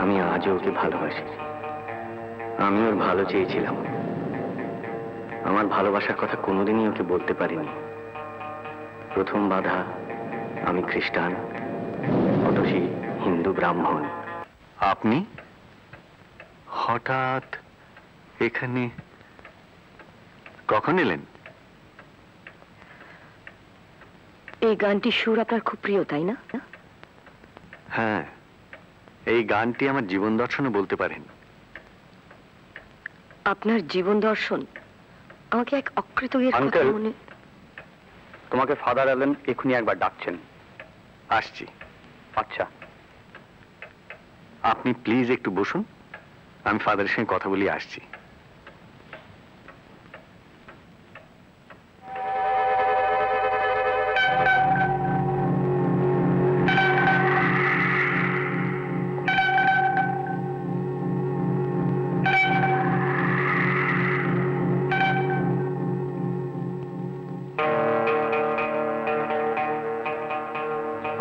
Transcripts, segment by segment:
আমি আজও ওকে ভালোবাসি। আমি ওর ভালো চেয়েছিলাম। আমার ভালোবাসার কথা কোনোদিনই ওকে বলতে পারিনি। প্রথম বাধা, আমি খ্রিস্টান, অতসী হিন্দু ব্রাহ্মণ। আপনি হঠাৎ এখানে কখন এলেন? এই গানটির সুর আপনার খুব প্রিয়, তাই না? হ্যাঁ, এই গানটি আমার জীবন দর্শনে বলতে পারেন। আপনার জীবন দর্শন আমাকে এক অকৃতজ্ঞের কথা মনে। তোমাকে ফাদার অ্যালেন এখনই একবার ডাকছেন। আসছি। আচ্ছা, আপনি প্লিজ একটু বসুন, আমি ফাদারের সঙ্গে কথা বলিয়ে আসছি।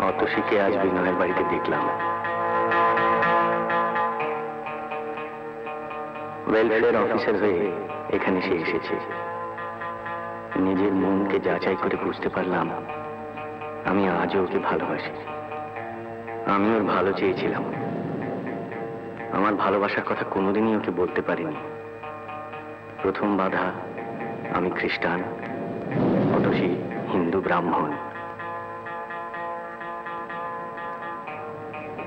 অতসীকে আজ বিনয়ের বাড়িতে দেখলাম। ওয়েলফেয়ার অফিসার হয়ে এখানে সে এসেছে। নিজের মনকে যাচাই করে বুঝতে পারলাম আমি আজও ওকে ভালোবাসি। আমি ওর ভালো চেয়েছিলাম। আমার ভালোবাসার কথা কোনোদিনই ওকে বলতে পারিনি। প্রথম বাধা, আমি খ্রিস্টান, অতসী হিন্দু ব্রাহ্মণ।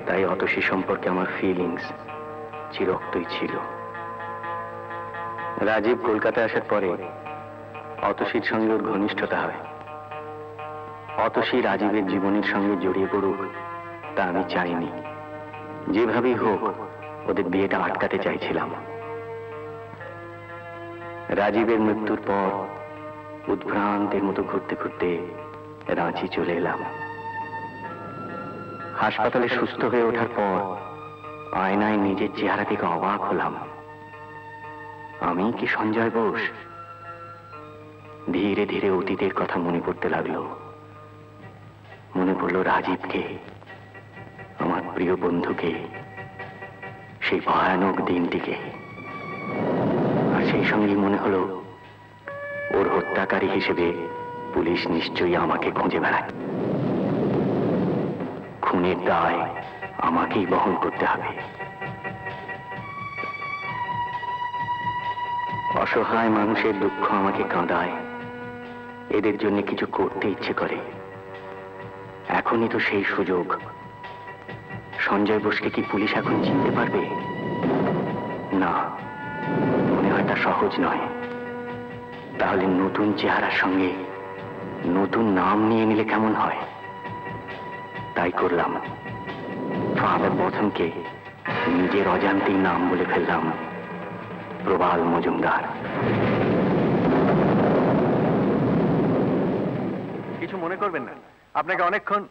তাই অতসী সম্পর্কে আমার ফিলিংস চিরক্তই ছিল। রাজীব কলকাতায় আসার পরে অতসীর সঙ্গে ওর ঘনিষ্ঠতা হয়। অতসী রাজীবের জীবনের সঙ্গে জড়িয়ে পড়ুক তা আমি চাইনি। যেভাবেই হোক ওদের বিয়েটা আটকাতে চাইছিলাম। রাজীবের মৃত্যুর পর উদ্ভ্রান্তের মতো ঘুরতে ঘুরতে রাঁচি চলে এলাম। হাসপাতালে সুস্থ হয়ে ওঠার পর আয়নায় নিজের চেহারা থেকে অবাক হলাম। আমি কি সঞ্জয় বোস? ধীরে ধীরে অতীতের কথা মনে পড়তে লাগলো। মনে পড়ল রাজীবকে, আমার প্রিয় বন্ধুকে, সেই ভয়ানক দিনটিকে। আর সেই সঙ্গে মনে হলো ওর হত্যাকারী হিসেবে পুলিশ নিশ্চয়ই আমাকে খুঁজে বেড়ায়। খুনের দায় আমাকেই বহন করতে হবে। অসহায় মানুষের দুঃখ আমাকে কাঁদায়। এদের জন্য কিছু করতে ইচ্ছে করে। এখনই তো সেই সুযোগ। সঞ্জয় বোসকে কি পুলিশ এখন চিনতে পারবে? না, মনে হয় তা সহজ নয়। তাহলে নতুন চেহারার সঙ্গে নতুন নাম নিয়ে নিলে কেমন হয়? তাই করলাম। ফাদার বথমকে নিজের অজান্তেই নাম বলে ফেললাম প্রবাল মজুমদার। কিছু মনে করবেন না, আপনাকে অনেকক্ষণ